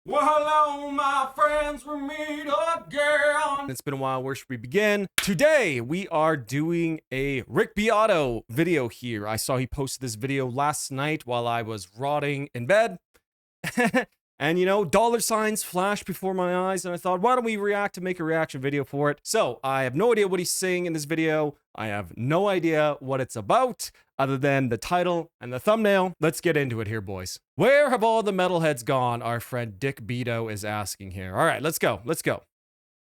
Well, hello, my friends, we meet again. It's been a while. Where should we begin? Today, we are doing a Rick Beato video here. I saw he posted this video last night while I was rotting in bed. And, you know, dollar signs flashed before my eyes, and I thought, why don't we react and make a reaction video for it? So, I have no idea what he's saying in this video. I have no idea what it's about, other than the title and the thumbnail. Let's get into it here, boys. Where have all the metalheads gone? Our friend Dick Beato is asking here. All right, let's go. Let's go.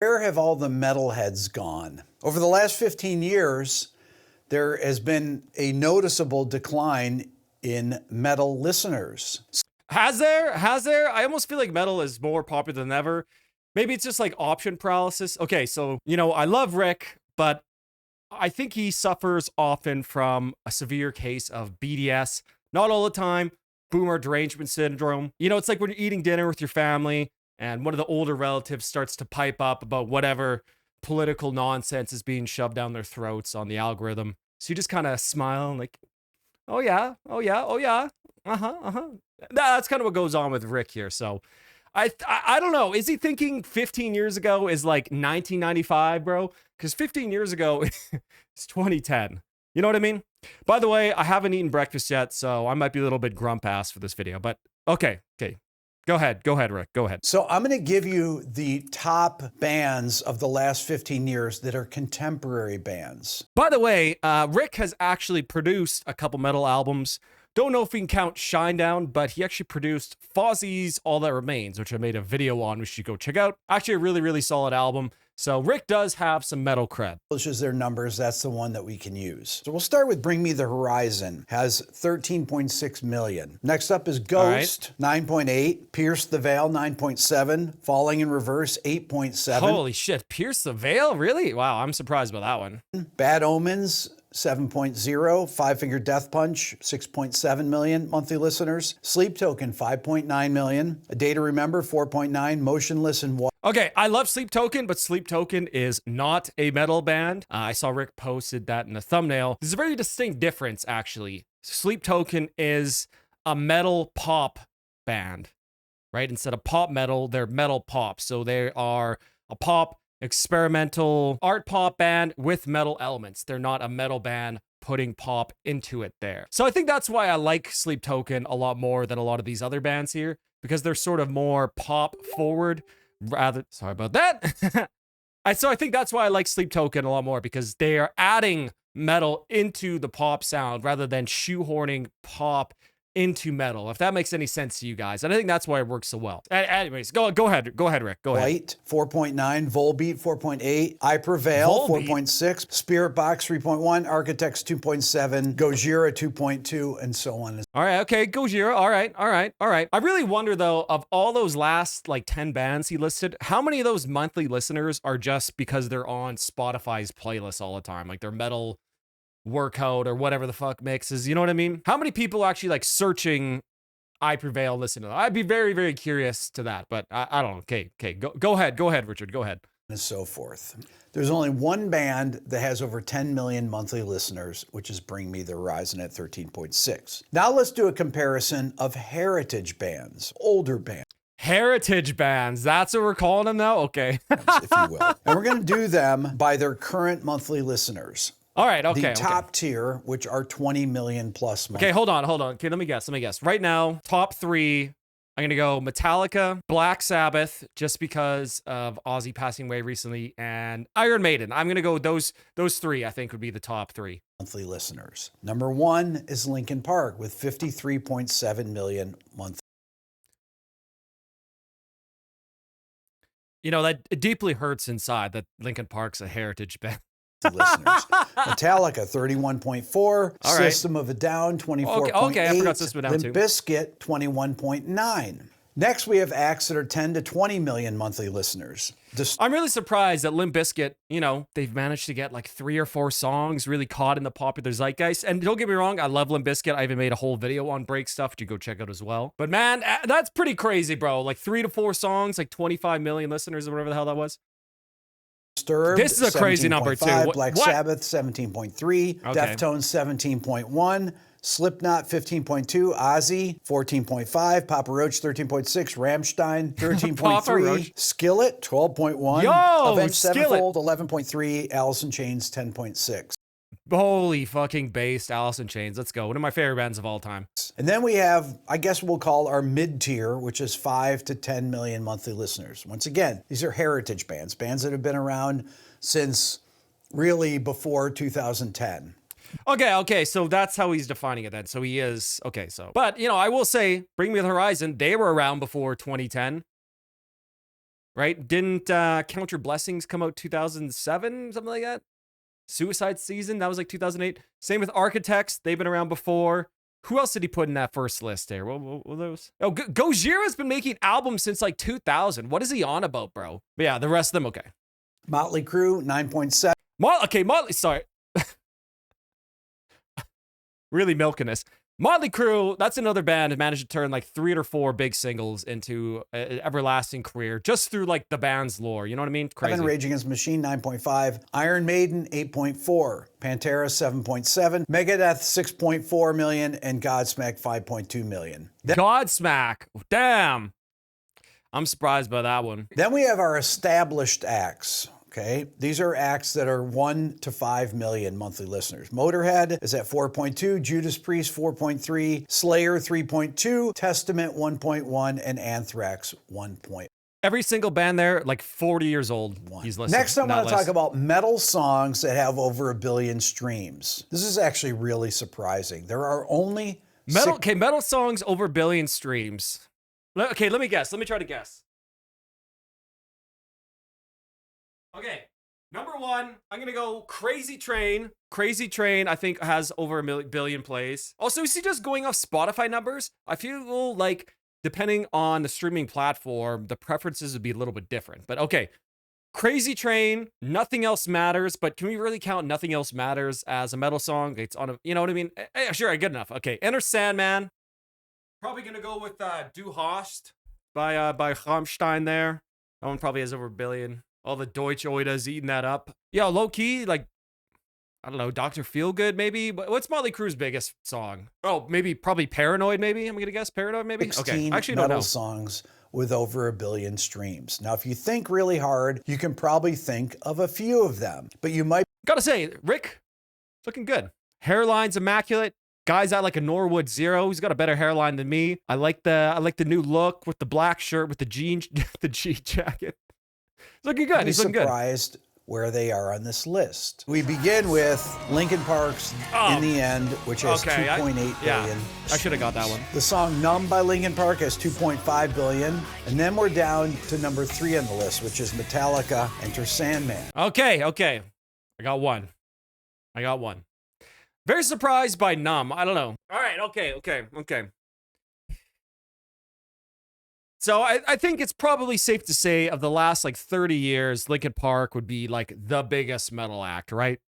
Where have all the metalheads gone? Over the last 15 years, there has been a noticeable decline in metal listeners. Has there? I almost feel like metal is more popular than ever. Maybe it's just like option paralysis. Okay, so, you know, I love Rick, but I think he suffers often from a severe case of BDS. Not all the time. Boomer derangement syndrome. You know, it's like when you're eating dinner with your family and one of the older relatives starts to pipe up about whatever political nonsense is being shoved down their throats on the algorithm. So you just kind of smile and like, oh yeah, oh yeah, oh yeah. Uh-huh. That's kind of what goes on with Rick here. So I don't know. Is he thinking 15 years ago is like 1995, bro? Because 15 years ago is 2010. You know what I mean? By the way, I haven't eaten breakfast yet, so I might be a little bit grump ass for this video. But okay. Go ahead, Rick. Go ahead. So I'm going to give you the top bands of the last 15 years that are contemporary bands. By the way, Rick has actually produced a couple metal albums. Don't know if we can count Shinedown, but he actually produced Fozzie's All That Remains, which I made a video on, which you go check out. Actually, a really, really solid album. So Rick does have some metal cred. Publishes their numbers, that's the one that we can use. So we'll start with Bring Me the Horizon, has 13.6 million. Next up is Ghost, 9.8. Pierce the Veil, 9.7. Falling in Reverse, 8.7. Holy shit, Pierce the Veil? Really? Wow, I'm surprised by that one. Bad Omens, 7.0. Five Finger Death Punch, 6.7 million monthly listeners. Sleep Token, 5.9 million. A Day to Remember, 4.9. Motionless in Water. Okay, I love Sleep Token, but Sleep Token is not a metal band. I saw Rick posted that in the thumbnail. There's a very distinct difference, actually. Sleep Token is a metal pop band, right? Instead of pop metal, they're metal pop. So they are a pop experimental art pop band with metal elements. They're not a metal band putting pop into it there. So I think that's why I like Sleep Token a lot more than a lot of these other bands here, because they're sort of more pop forward rather. Sorry about that. So I think that's why I like Sleep Token a lot more, because they are adding metal into the pop sound rather than shoehorning pop into metal, if that makes any sense to you guys. And I think that's why it works so well. Anyways, go ahead, Rick. Go ahead. White, 4.9. Volbeat, 4.8. I Prevail, 4.6. Spirit Box, 3.1. Architects, 2.7. Gojira, 2.2, and so on. All right, okay, Gojira. All right. I really wonder, though, of all those last, like, 10 bands he listed, how many of those monthly listeners are just because they're on Spotify's playlist all the time? Like, they're metal workout or whatever the fuck mixes, you know what I mean? How many people are actually like searching I Prevail, listen to that? I'd be very, very curious to that, but I don't know. Okay, go ahead, Richard, go ahead. And so forth. There's only one band that has over 10 million monthly listeners, which is Bring Me the Horizon at 13.6. Now let's do a comparison of heritage bands, older bands. Heritage bands, that's what we're calling them now? Okay. If you will. And we're going to do them by their current monthly listeners. All right, okay. The top tier, which are 20 million plus monthly. Okay, hold on. Okay, let me guess. Right now, top three, I'm going to go Metallica, Black Sabbath, just because of Ozzy passing away recently, and Iron Maiden. I'm going to go with those three, I think, would be the top three. Monthly listeners. Number one is Linkin Park with 53.7 million monthly. You know, that it deeply hurts inside that Linkin Park's a heritage band. Listeners. Metallica, 31.4. All right. System of a Down, 24.8. Okay, I forgot System of a Down too. Limp Bizkit, 21.9. Next, we have acts that are 10 to 20 million monthly listeners. I'm really surprised that Limp Bizkit, you know, they've managed to get like 3 or 4 songs really caught in the popular zeitgeist. And don't get me wrong, I love Limp Bizkit. I even made a whole video on break stuff, which you go check out as well. But man, that's pretty crazy, bro. Like 3 to 4 songs, like 25 million listeners or whatever the hell that was. Disturbed, this is a crazy number too. Black Sabbath, 17.3. Okay. Deftones, 17.1. Slipknot 15.2, Ozzy 14.5, Papa Roach 13.6, Rammstein Papa 13.3, Roach. Skillet 12.1, Yo, Avenged Skillet. Sevenfold 11.3, Alice in Chains 10.6. Holy fucking based Alice in Chains. Let's go. One of my favorite bands of all time. And then we have, I guess we'll call our mid-tier, which is 5 to 10 million monthly listeners. Once again, these are heritage bands, bands that have been around since really before 2010. Okay, so that's how he's defining it then. So he is, okay, so. But, you know, I will say, Bring Me the Horizon, they were around before 2010. Right? Didn't Count Your Blessings come out 2007, something like that? Suicide Season, that was like 2008. Same with Architects, they've been around before. Who else did he put in that first list there? What were those? Oh, Gojira's been making albums since like 2000. What is he on about, bro? But yeah, the rest of them, okay. Motley Crue, 9.7. Motley, sorry. Really milking this. Motley Crue, that's another band that managed to turn like 3 or 4 big singles into an everlasting career just through like the band's lore. You know what I mean? Crazy. Rage Against the Machine, 9.5. Iron Maiden, 8.4. Pantera, 7.7. Megadeth, 6.4 million. And Godsmack, 5.2 million. Godsmack. Damn. I'm surprised by that one. Then we have our established acts. Okay, these are acts that are 1 to 5 million monthly listeners. Motorhead is at 4.2, Judas Priest 4.3, Slayer 3.2, Testament 1.1, and Anthrax 1. Every single band there, like 40 years old. He's listening. Next, I want to talk about metal songs that have over 1 billion streams. This is actually really surprising. There are only metal songs over 1 billion streams. Okay, let me guess. Let me try to guess. Okay, number 1, I'm gonna go Crazy Train. Crazy Train, I think, has over 1 billion plays. Also, is he just going off Spotify numbers? I feel like, depending on the streaming platform, the preferences would be a little bit different. But okay, Crazy Train, Nothing Else Matters. But can we really count Nothing Else Matters as a metal song? It's on a, you know what I mean? Sure, good enough. Okay, Enter Sandman. Probably gonna go with Du Hast by Rammstein there. That one probably has over 1 billion. All the Deutsch Oidas eating that up. Yeah, low key, like, I don't know, Dr. Feelgood maybe? What's Motley Crue's biggest song? Oh, probably Paranoid maybe? I'm gonna guess Paranoid maybe? 16 okay, actually don't know. metal songs with over 1 billion streams. Now, if you think really hard, you can probably think of a few of them, but you might. Gotta say, Rick, looking good. Hairline's immaculate. Guy's at like a Norwood Zero. He's got a better hairline than me. I like the new look with the black shirt with the jean jacket. He's looking good. He's looking good. Surprised where they are on this list. We begin with Linkin Park's In the End, which has 2.8 billion. Yeah, I should have got that one. The song Numb by Linkin Park has 2.5 billion. And then we're down to number 3 on the list, which is Metallica, Enter Sandman. Okay. I got one. Very surprised by Numb. I don't know. All right, okay. So I think it's probably safe to say of the last like 30 years, Linkin Park would be like the biggest metal act, right?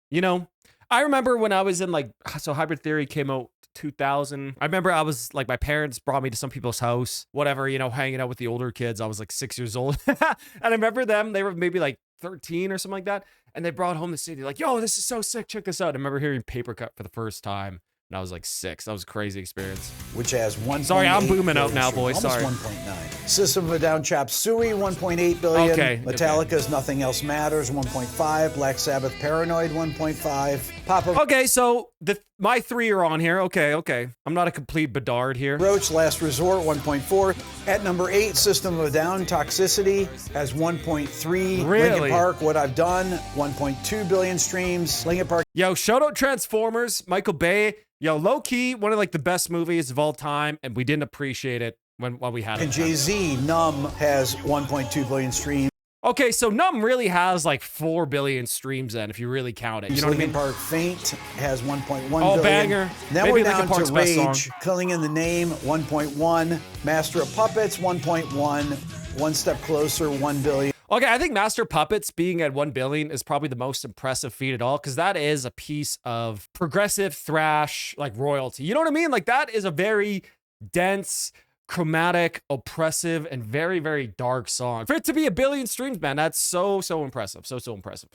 You know, I remember when I was in like, so Hybrid Theory came out 2000. I remember I was like, my parents brought me to some people's house, whatever, you know, hanging out with the older kids. I was like 6 years old. And I remember them, they were maybe like 13 or something like that. And they brought home the CD like, yo, this is so sick. Check this out. I remember hearing Paper Cut for the first time. And I was like 6. That was a crazy experience. Which has 1. Sorry, I'm booming out now, boys. Sorry. 1.9. System of a Down Chop Suey, 1.8 billion. Okay. Metallica's Nothing Else Matters, 1.5. Black Sabbath Paranoid, 1.5. Papa. Okay, so my 3 are on here. Okay. I'm not a complete bedard here. Roach Last Resort, 1.4. At number 8, System of a Down Toxicity has 1.3. Really? Linkin Park, What I've Done, 1.2 billion streams. Linkin Park. Yo, shout out Transformers, Michael Bay. Yo, low key, one of like the best movies of all time, and we didn't appreciate it when we had it. And Jay-Z, Numb, has 1.2 billion streams. Okay, so Numb really has like 4 billion streams then, if you really count it. You know what I mean? Linkin Park Faint has 1.1 billion. Oh, banger. Then Maybe we're down Linkin Park's to best Rage, song. Killing in the Name, 1.1. Master of Puppets, 1.1. One Step Closer, 1 billion. Okay, I think Master Puppets being at 1 billion is probably the most impressive feat at all, because that is a piece of progressive thrash, like royalty. You know what I mean? Like that is a very dense, chromatic, oppressive, and very, very dark song. For it to be 1 billion streams, man, that's so impressive. So impressive.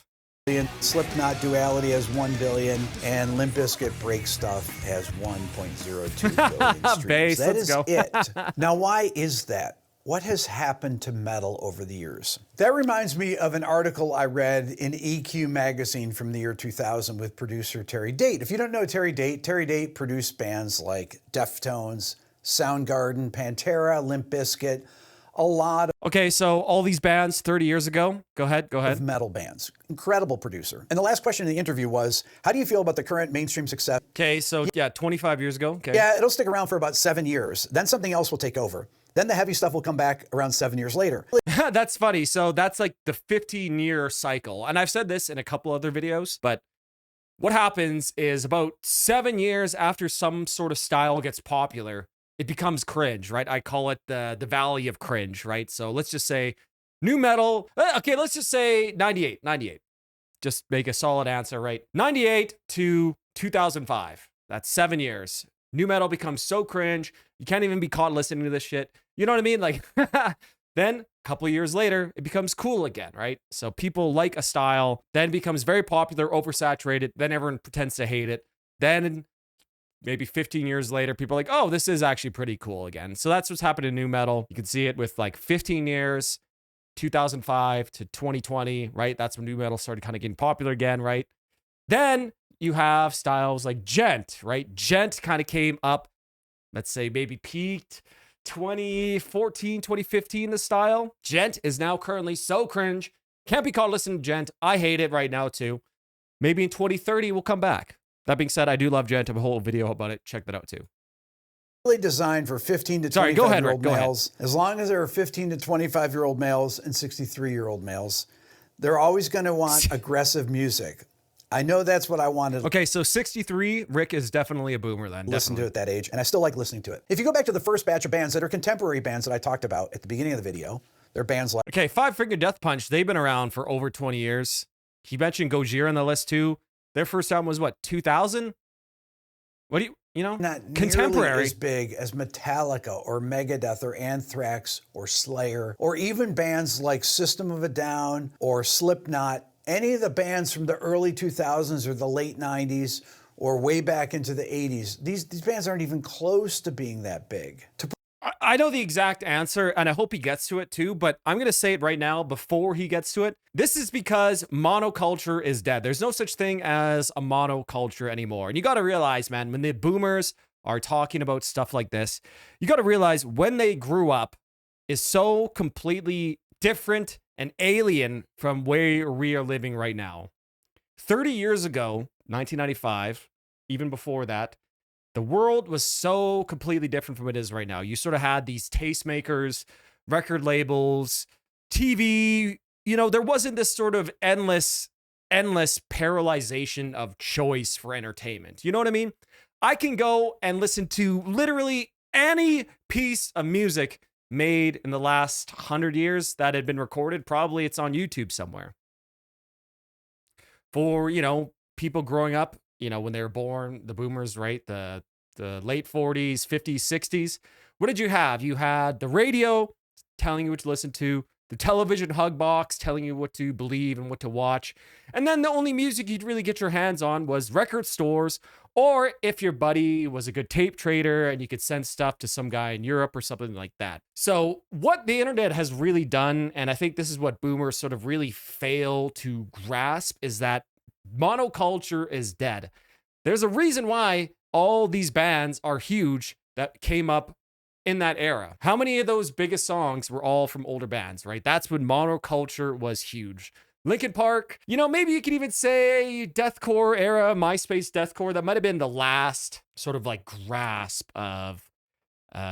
Slipknot Duality has 1 billion, and Limp Bizkit Break Stuff has 1.02 billion streams. Base, That let's is go. it. Now, why is that? What has happened to metal over the years? That reminds me of an article I read in EQ magazine from the year 2000 with producer Terry Date. If you don't know Terry Date produced bands like Deftones, Soundgarden, Pantera, Limp Bizkit, a lot Okay, so all these bands 30 years ago. Go ahead. of metal bands. Incredible producer. And the last question in the interview was, how do you feel about the current mainstream success? Okay, so yeah, 25 years ago. Okay. Yeah, it'll stick around for about 7 years. Then something else will take over. Then the heavy stuff will come back around 7 years later. That's funny. So that's like the 15-year cycle. And I've said this in a couple other videos, but what happens is about 7 years after some sort of style gets popular, it becomes cringe, right? I call it the valley of cringe, right? So let's just say new metal. Okay, let's just say 98. Just make a solid answer, right? 98 to 2005. That's 7 years. New metal becomes so cringe. You can't even be caught listening to this shit. You know what I mean? Like, then a couple of years later, it becomes cool again, right? So people like a style, then becomes very popular, oversaturated. Then everyone pretends to hate it. Then maybe 15 years later, people are like, oh, this is actually pretty cool again. So that's what's happened in new metal. You can see it with like 15 years, 2005 to 2020, right? That's when new metal started kind of getting popular again, right? Then you have styles like gent, right? Gent kind of came up, let's say maybe peaked 2014, 2015, the style. Gent is now currently so cringe. Can't be caught listening to gent. I hate it right now too. Maybe in 2030, we'll come back. That being said, I do love gent. I have a whole video about it. Check that out too. Really designed for 15 to 25-year-old males. As long as there are 15 to 25-year-old males and 63-year-old males, they're always going to want aggressive music. I know that's what I wanted. Okay, so 63, Rick is definitely a boomer then. Listen to it at that age, and I still like listening to it. If you go back to the first batch of bands that are contemporary bands that I talked about at the beginning of the video, they're bands like... Okay, Five Finger Death Punch, they've been around for over 20 years. He mentioned Gojira on the list too. Their first album was what, 2000? What do you know? Not contemporary. Nearly as big as Metallica or Megadeth or Anthrax or Slayer, or even bands like System of a Down or Slipknot. Any of the bands from the early 2000s or the late 90s or way back into the 80s, these bands aren't even close to being that big. I know the exact answer, and I hope he gets to it too, but I'm going to say it right now before he gets to it. This is because monoculture is dead. There's no such thing as a monoculture anymore. And you got to realize, man, when the boomers are talking about stuff like this, you got to realize when they grew up is so completely different and alien from where we are living right now. 30 years ago, 1995, even before that, the world was so completely different from what it is right now. You sort of had these tastemakers, record labels, TV. You know, there wasn't this sort of endless paralyzation of choice for entertainment. You know what I mean? I can go and listen to literally any piece of music made in the last 100 years that had been recorded. Probably it's on YouTube somewhere. For, you know, people growing up, you know, when they were born, the boomers, right? The late 40s, 50s, 60s. What did you have? You had the radio telling you what to listen to, the television hug box telling you what to believe and what to watch. And then the only music you'd really get your hands on was record stores, or if your buddy was a good tape trader and you could send stuff to some guy in Europe or something like that. So what the internet has really done, and I think this is what boomers sort of really fail to grasp, is that monoculture is dead. There's a reason why all these bands are huge that came up in that era. How many of those biggest songs were all from older bands, right? That's when monoculture was huge. Linkin Park, you know, maybe you could even say deathcore era, MySpace deathcore. That might have been the last sort of like grasp of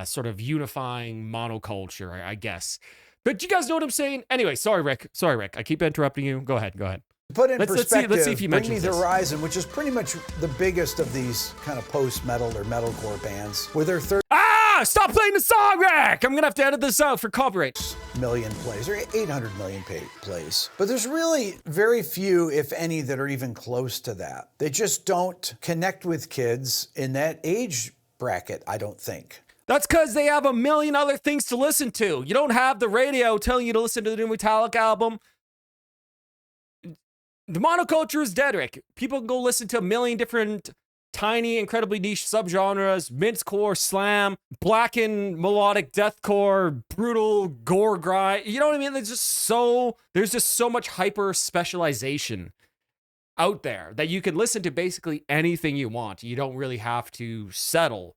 sort of unifying monoculture, I guess. But you guys know what I'm saying? Anyway, sorry, Rick. I keep interrupting you. Go ahead. Put in perspective, let's see if he Bring Me mentions the this. Horizon, which is pretty much the biggest of these kind of post-metal or metalcore bands, with their 30 Stop playing the song, Rick! I'm gonna have to edit this out for copyright. million plays, or 800 million plays. But there's really very few, if any, that are even close to that. They just don't connect with kids in that age bracket, I don't think. That's because they have a million other things to listen to. You don't have the radio telling you to listen to the new Metallica album. The monoculture is dead, Rick. People can go listen to a million different tiny, incredibly niche subgenres: mincecore, slam, blackened melodic deathcore, brutal gore grind. You know what I mean? There's just so much hyper specialization out there that you can listen to basically anything you want. You don't really have to settle,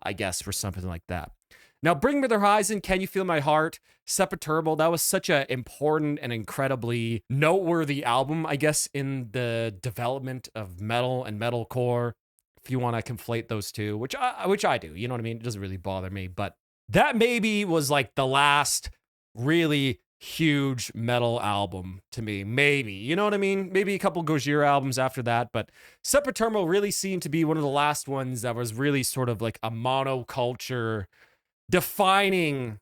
I guess, for something like that. Now, Bring Me the Horizon, Can You Feel My Heart, Sempiternal, that was such an important and incredibly noteworthy album, I guess, in the development of metal and metalcore, if you want to conflate those two, which I do, you know what I mean? It doesn't really bother me, but that maybe was like the last really huge metal album to me, maybe, you know what I mean? Maybe a couple Gojira albums after that, but Sempiternal really seemed to be one of the last ones that was really sort of like a monoculture defining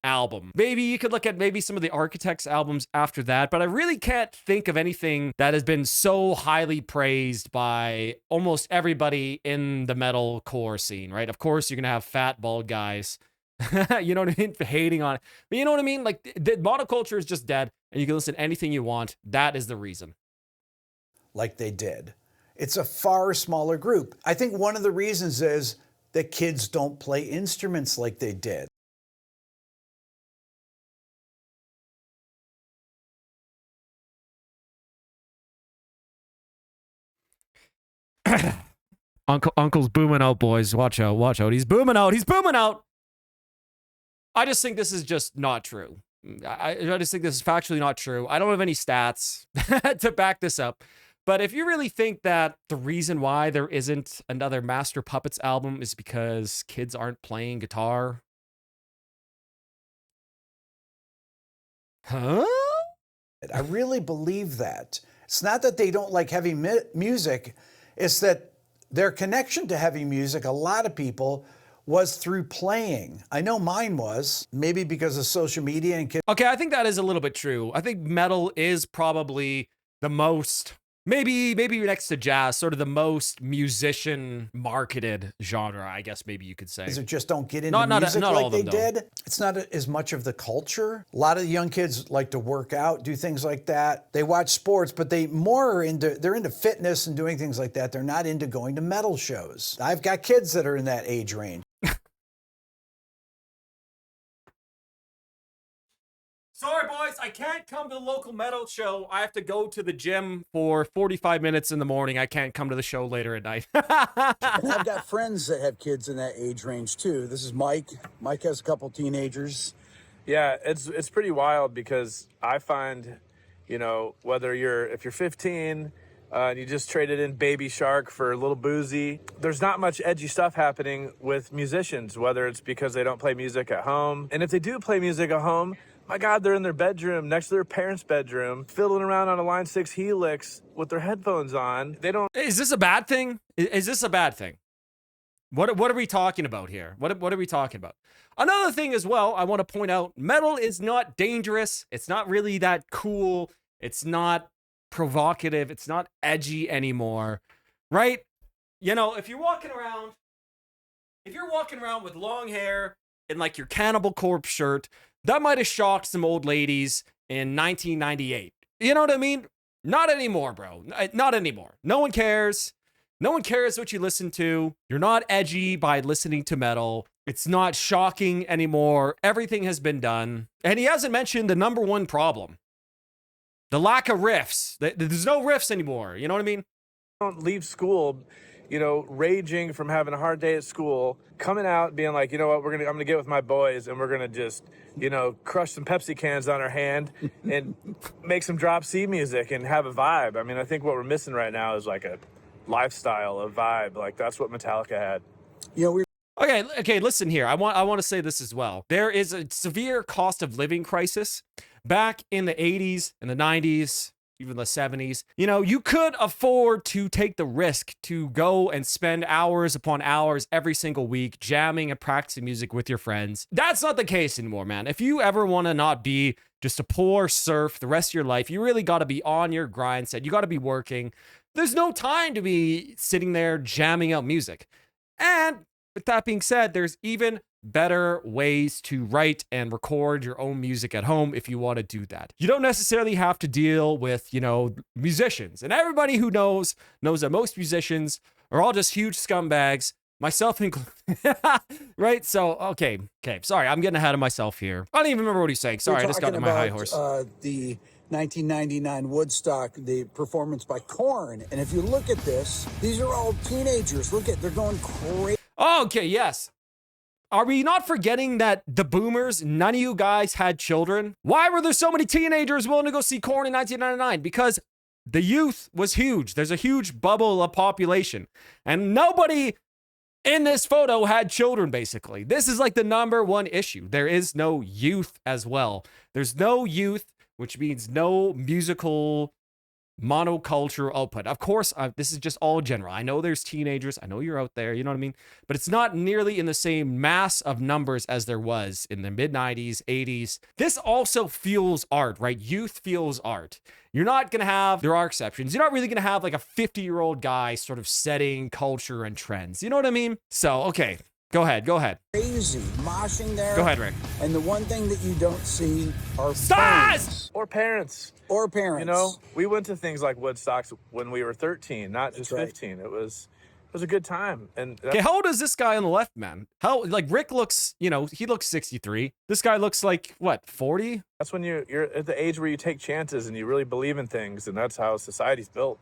album. Maybe you could look at maybe some of the Architects albums after that, but I really can't think of anything that has been so highly praised by almost everybody in the metalcore scene, right? Of course, you're gonna have fat bald guys, you know what I mean, hating on it, but you know what I mean. Like the monoculture is just dead, and you can listen to anything you want. That is the reason. Like they did. It's a far smaller group. I think one of the reasons is that kids don't play instruments like they did. Uncle's booming out, boys. Watch out, watch out. He's booming out. He's booming out. I just think this is just not true. I just think this is factually not true. I don't have any stats to back this up. But if you really think that the reason why there isn't another Master Puppets album is because kids aren't playing guitar. Huh? I really believe that. It's not that they don't like heavy music. It's that their connection to heavy music, a lot of people, was through playing. I know mine was, maybe because of social media and kids. Okay, I think that is a little bit true. I think metal is probably the most, maybe next to jazz, sort of the most musician marketed genre, I guess maybe you could say. It just don't get into music like they did. It's not as much of the culture. A lot of the young kids like to work out, do things like that. They watch sports, but they're into fitness and doing things like that. They're not into going to metal shows. I've got kids that are in that age range. Sorry, boys, I can't come to the local metal show. I have to go to the gym for 45 minutes in the morning. I can't come to the show later at night. And I've got friends that have kids in that age range too. This is Mike. Mike has a couple teenagers. Yeah, it's pretty wild because I find, you know, if you're 15 and you just traded in Baby Shark for a Little Boozy, there's not much edgy stuff happening with musicians, whether it's because they don't play music at home. And if they do play music at home, my God, they're in their bedroom, next to their parents' bedroom, fiddling around on a Line 6 Helix with their headphones on. They don't... Is this a bad thing? Is this a bad thing? What are we talking about here? What are we talking about? Another thing as well, I want to point out, metal is not dangerous. It's not really that cool. It's not provocative. It's not edgy anymore, right? You know, if you're walking around with long hair and like your Cannibal Corpse shirt, that might have shocked some old ladies in 1998. You know what I mean? Not anymore, bro. Not anymore. No one cares. No one cares what you listen to. You're not edgy by listening to metal. It's not shocking anymore. Everything has been done. And he hasn't mentioned the number one problem. The lack of riffs. There's no riffs anymore. You know what I mean? Don't leave school, you know, raging from having a hard day at school, coming out being like, you know what, I'm gonna get with my boys and we're gonna just, you know, crush some Pepsi cans on our hand and make some drop C music and have a vibe. I mean, I think what we're missing right now is like a lifestyle, a vibe. Like that's what Metallica had. You know, Okay, listen here. I want to say this as well. There is a severe cost of living crisis. Back in the 80s and the 90s, even the 70s, you know, you could afford to take the risk to go and spend hours upon hours every single week jamming and practicing music with your friends. That's not the case anymore, man. If you ever want to not be just a poor serf the rest of your life, you really got to be on your grind set. You got to be working. There's no time to be sitting there jamming out music. And with that being said, there's even better ways to write and record your own music at home if you want to do that. You don't necessarily have to deal with, musicians. And everybody who knows that most musicians are all just huge scumbags, myself included. Right? So, okay. Sorry, I'm getting ahead of myself here. I don't even remember what he's saying. Sorry, I just got on my high horse. The 1999 Woodstock, the performance by Korn. And if you look at this, these are all teenagers. Look at, they're going crazy. Okay, yes. Are we not forgetting that the boomers, none of you guys had children? Why were there so many teenagers willing to go see Korn in 1999? Because the youth was huge. There's a huge bubble of population. And nobody in this photo had children, basically. This is like the number one issue. There is no youth as well. There's no youth, which means no musical monoculture output. Of course, this is just all general. I know there's teenagers. I know you're out there. You know what I mean? But it's not nearly in the same mass of numbers as there was in the mid 90s, 80s. This also fuels art, right? Youth fuels art. You're not going to have, there are exceptions. You're not really going to have like a 50-year-old guy sort of setting culture and trends. You know what I mean? So, okay. Go ahead. Crazy moshing there. Go ahead, Rick. And the one thing that you don't see are stars or parents. You know, we went to things like Woodstocks when we were 13, not just 15. It was a good time. And okay, how old is this guy on the left, man? How, like, Rick looks, he looks 63. This guy looks like, what, 40? That's when you're at the age where you take chances and you really believe in things, and that's how society's built.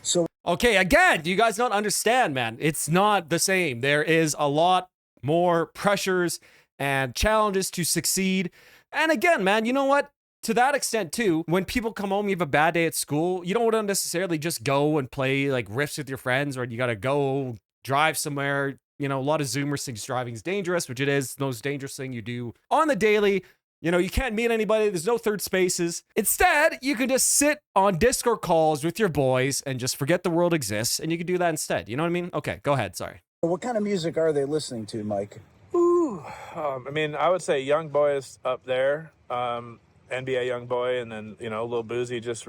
So okay, again, do you guys not understand, man? It's not the same. There is a lot more pressures and challenges to succeed. And again, man, you know what? To that extent, too, when people come home, you have a bad day at school, you don't want to necessarily just go and play like riffs with your friends, or you got to go drive somewhere. A lot of Zoomers think driving is dangerous, which it is. The most dangerous thing you do on the daily. You can't meet anybody. There's no third spaces. Instead, you can just sit on Discord calls with your boys and just forget the world exists. And you can do that instead. You know what I mean? Okay, go ahead. Sorry. what kind of music are they listening to, Mike? Ooh, I would say Young Boy is up there. NBA Young Boy, and then, Lil Boozy just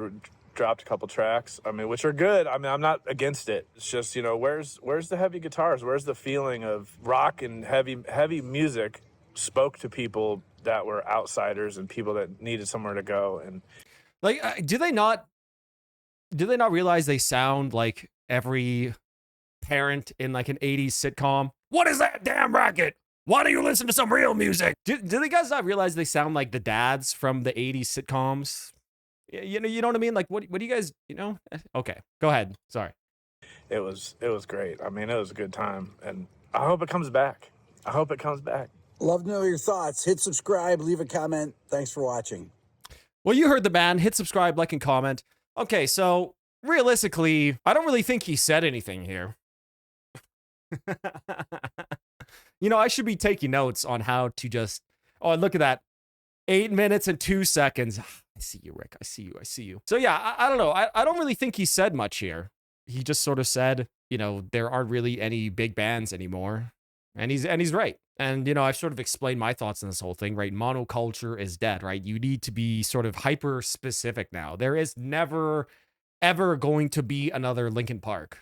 dropped a couple tracks, which are good. I'm not against it. It's just, where's the heavy guitars? Where's the feeling of rock and heavy music spoke to people that were outsiders and people that needed somewhere to go? And like, do they not realize they sound like every parent in like an 80s sitcom? What is that damn racket? Why don't you listen to some real music? Do the guys not realize they sound like the dads from the 80s sitcoms? You know what I mean? Like, what do you guys, Okay, go ahead. Sorry. It was great. It was a good time, and I hope it comes back. Love to know your thoughts. Hit subscribe, leave a comment. Thanks for watching. Well, you heard the man. Hit subscribe, like, and comment. Okay, so realistically, I don't really think he said anything here. I should be taking notes on how to just, look at that. 8 minutes and 2 seconds. I see you, Rick. I see you. So yeah, I don't know. I don't really think he said much here. He just sort of said, there aren't really any big bands anymore. And he's right. And, I've sort of explained my thoughts on this whole thing, right? Monoculture is dead, right? You need to be sort of hyper specific now. There is never, ever going to be another Linkin Park.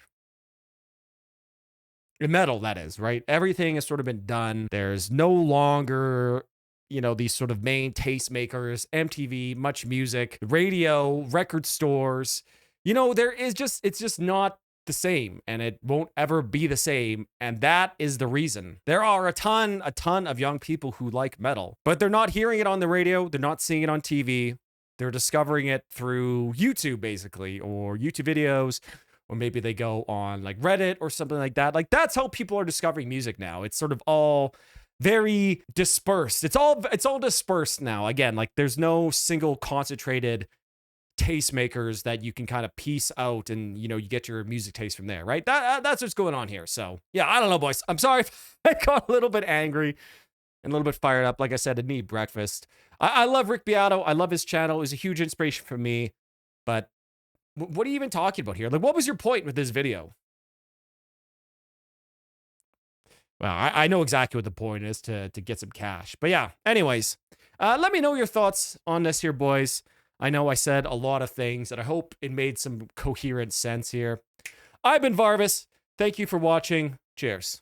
In metal, that is, right? Everything has sort of been done. There's no longer, these sort of main tastemakers, MTV, Much Music, radio, record stores. It's just not the same, and it won't ever be the same. And that is the reason. There are a ton of young people who like metal, but they're not hearing it on the radio. They're not seeing it on TV. They're discovering it through YouTube, basically, or YouTube videos. Or maybe they go on like Reddit or something like that. Like, that's how people are discovering music now. It's sort of all very dispersed. It's all dispersed now. Again, like, there's no single concentrated tastemakers that you can kind of piece out and, you get your music taste from there, right? That's what's going on here. So yeah, I don't know, boys. I'm sorry if I got a little bit angry and a little bit fired up. Like I said, I need breakfast. I love Rick Beato. I love his channel. It was a huge inspiration for me. But what are you even talking about here? Like, what was your point with this video? Well, I know exactly what the point is, to get some cash. But yeah, anyways, let me know your thoughts on this here, boys. I know I said a lot of things, and I hope it made some coherent sense here. I've been Varvis. Thank you for watching. Cheers.